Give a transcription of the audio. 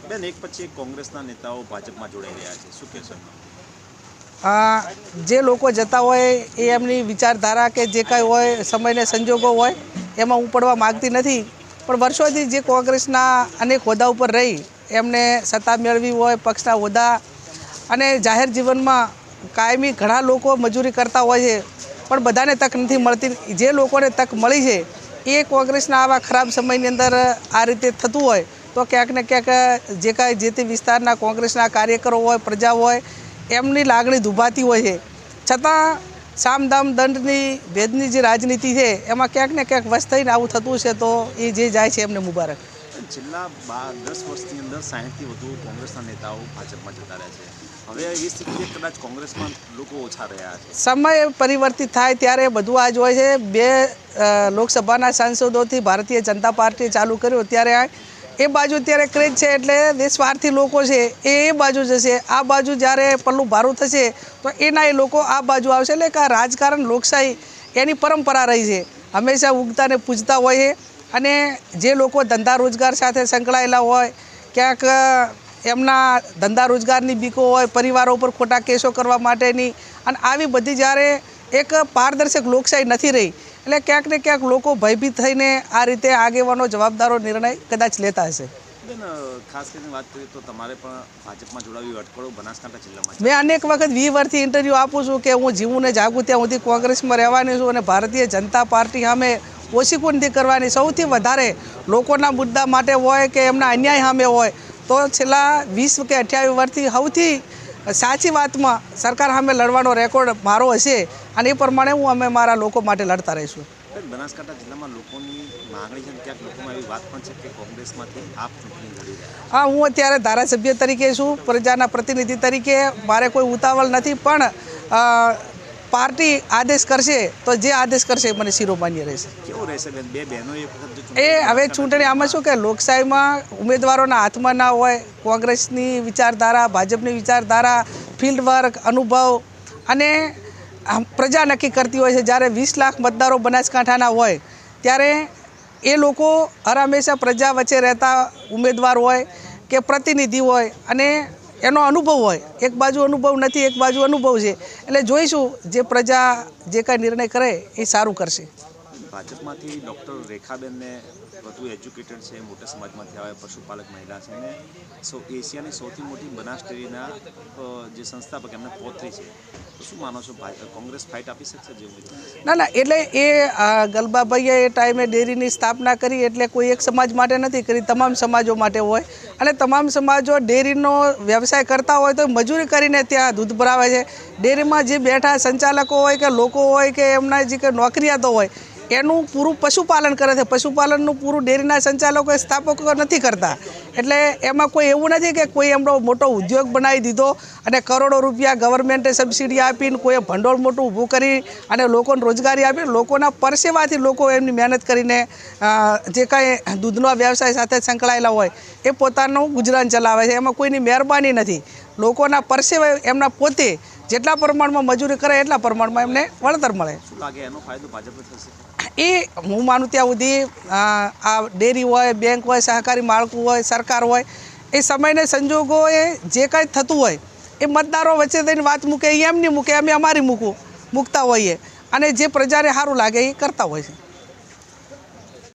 બેન, એક પછી એક કોંગ્રેસના નેતાઓ ભાજપમાં જોડાઈ રહ્યા છે, શું કહેશો? જે લોકો જતા હોય એ એમની વિચારધારા કે જે કાંઈ હોય સમયને સંજોગો હોય એમાં હું પડવા માગતી નથી, પણ વર્ષોથી જે કોંગ્રેસના અનેક હોદ્દા ઉપર રહી એમને સત્તા મેળવી હોય, પક્ષના હોદ્દા અને જાહેર જીવનમાં કાયમી ઘણા લોકો મજૂરી કરતા હોય છે, પણ બધાને તક નથી મળતી. જે લોકોને તક મળી છે એ કોંગ્રેસના આવા ખરાબ સમયની અંદર આ રીતે થતું હોય તો ક્યાંક ને ક્યાંક જે કાંઈ જે તે વિસ્તારના કોંગ્રેસના કાર્યકરો હોય, પ્રજા હોય, એમની લાગણી દુભાતી હોય છે. છતાં સામદામ દંડની ભેદની જે રાજનીતિ છે એમાં ક્યાંક ને ક્યાંક વશ થઈને આવું થતું છે, તો એ જે જાય છે એમને મુબારક. છેલ્લા 10 વર્ષની અંદર 60થી વધુ કોંગ્રેસના નેતાઓ ભાજપમાં જતા રહ્યા છે. હવે એવી સ્થિતિ છે કદાચ કોંગ્રેસમાં લોકો ઓછા રહ્યા છે. સમય પરિવર્તિત થાય ત્યારે બધું આ જ હોય છે. 2 લોકસભાના સાંસદોથી ભારતીય જનતા પાર્ટીએ ચાલુ કર્યું ત્યારે એ બાજુ ત્યારે ક્રેજ છે એટલે દેશવારથી લોકો છે એ બાજુ જશે. આ બાજુ જ્યારે પલ્લું ભારું થશે તો એના એ લોકો આ બાજુ આવશે. એટલે કે આ રાજકારણ લોકશાહી એની પરંપરા રહી છે, હંમેશા ઉગતાને પૂજતા હોય છે. અને જે લોકો ધંધા રોજગાર સાથે સંકળાયેલા હોય, ક્યાંક એમના ધંધા રોજગારની બીકો હોય, પરિવારો ઉપર ખોટા કેસો કરવા માટેની, અને આવી બધી જ્યારે એક પારદર્શક લોકશાહી નથી રહી એટલે ક્યાંક ને ક્યાંક લોકો ભયભીત થઈને આ રીતે આગેવાનો જવાબદારો નિર્ણય કદાચ લેતા હશે. બેન, ખાસ કરીને વાત કરીએ તો તમારે પણ ભાજપમાં જોડાવી અટકળો બનાસકાંઠા જિલ્લામાં. મેં અનેક વખત 20 વર્ષથી ઇન્ટરવ્યૂ આપું છું કે હું જીવું ને જાગું ત્યાં સુધી કોંગ્રેસમાં રહેવાની છું અને ભારતીય જનતા પાર્ટી સામે ઓછી નથી કરવાની. સૌથી વધારે લોકોના મુદ્દા માટે હોય કે એમના અન્યાય સામે હોય તો છેલ્લા 20 કે 28 વર્ષથી સૌથી સાચી વાતમાં સરકાર સામે લડવાનો રેકોર્ડ મારો હશે અને એ પ્રમાણે હું અમે મારા લોકો માટે લડતા રહીશું. બનાસકાંઠા જિલ્લામાં લોકોની માંગણી છે, ક્યાંક લોકોમાં એવી વાત પણ છે કે કોંગ્રેસમાંથી આપ ચૂંટણી લડી રહ્યા. હા, હું અત્યારે ધારાસભ્ય તરીકે છું, પ્રજાના પ્રતિનિધિ તરીકે. મારે કોઈ ઉતાવળ નથી, પણ પાર્ટી આદેશ કરશે તો જે આદેશ કરશે મને શિરોમાન્ય રહેશે. કેવું રહેશે બેન, 2 બહેનો એ હવે ચૂંટણી આમાં શું કે લોકશાહીમાં ઉમેદવારોના હાથમાં ના હોય. કોંગ્રેસની વિચારધારા, ભાજપની વિચારધારા, ફિલ્ડ વર્ક, અનુભવ અને પ્રજા નક્કી કરતી હોય છે. જ્યારે 20 લાખ મતદારો બનાસકાંઠાના હોય ત્યારે એ લોકો હર હંમેશા પ્રજા વચ્ચે રહેતા ઉમેદવાર હોય કે પ્રતિનિધિ હોય અને એનો અનુભવ હોય. એક બાજુ અનુભવ નથી, એક બાજુ અનુભવ છે. એટલે જોઈશું જે પ્રજા જે કાંઈ નિર્ણય કરે એ સારું કરશે. ભાજપમાંથી ડૉક્ટર રેખાબેનને વધુ એજ્યુકેટેડ છે, મોટા સમાજમાંથી આવે, પશુપાલક મહિલા છે અને એશિયાની સૌથી મોટી બનાસ ડેરીના જે સંસ્થાપક એમને પૌત્રી છે. તો શું માનો છો, કોંગ્રેસ ફાઇટ આપી શકશે? ના, એટલે એ ગલબાભાઈએ એ ટાઈમે ડેરીની સ્થાપના કરી એટલે કોઈ એક સમાજ માટે નથી કરી, તમામ સમાજો માટે હોય. અને તમામ સમાજો ડેરીનો વ્યવસાય કરતા હોય તો મજૂરી કરીને ત્યાં દૂધ ભરાવે છે. ડેરીમાં જે બેઠા સંચાલકો હોય કે લોકો હોય કે એમના જે કંઈ નોકરિયાતો હોય એનું પૂરું પશુપાલન કરે છે. પશુપાલનનું પૂરું ડેરીના સંચાલકો સ્થાપકો નથી કરતા. એટલે એમાં કોઈ એવું નથી કે કોઈ એમનો મોટો ઉદ્યોગ બનાવી દીધો અને કરોડો રૂપિયા ગવર્મેન્ટે સબસિડી આપીને કોઈએ ભંડોળ મોટું ઊભું કરી અને લોકોને રોજગારી આપી. લોકોના પરસેવાથી લોકો એમની મહેનત કરીને જે કાંઈ દૂધનો વ્યવસાય સાથે સંકળાયેલા હોય એ પોતાનું ગુજરાન ચલાવે છે. એમાં કોઈની મહેરબાની નથી. લોકોના પરસેવા એમના પોતે જેટલા પ્રમાણમાં મજૂરી કરે એટલા પ્રમાણમાં એમને વળતર મળે. શું લાગે એનો ફાયદો ભાજપને થશે? એ હું માનું ત્યાં સુધી આ ડેરી હોય, બેંક હોય, સહકારી માળખું હોય, સરકાર હોય, એ સમયને સંજોગોએ જે કાંઈ થતું હોય એ મતદારો વચ્ચે થઈને વાત મૂકે, એમ નહીં મૂકે, અમે અમારી મૂકતા હોઈએ અને જે પ્રજાને સારું લાગે એ કરતા હોય છે.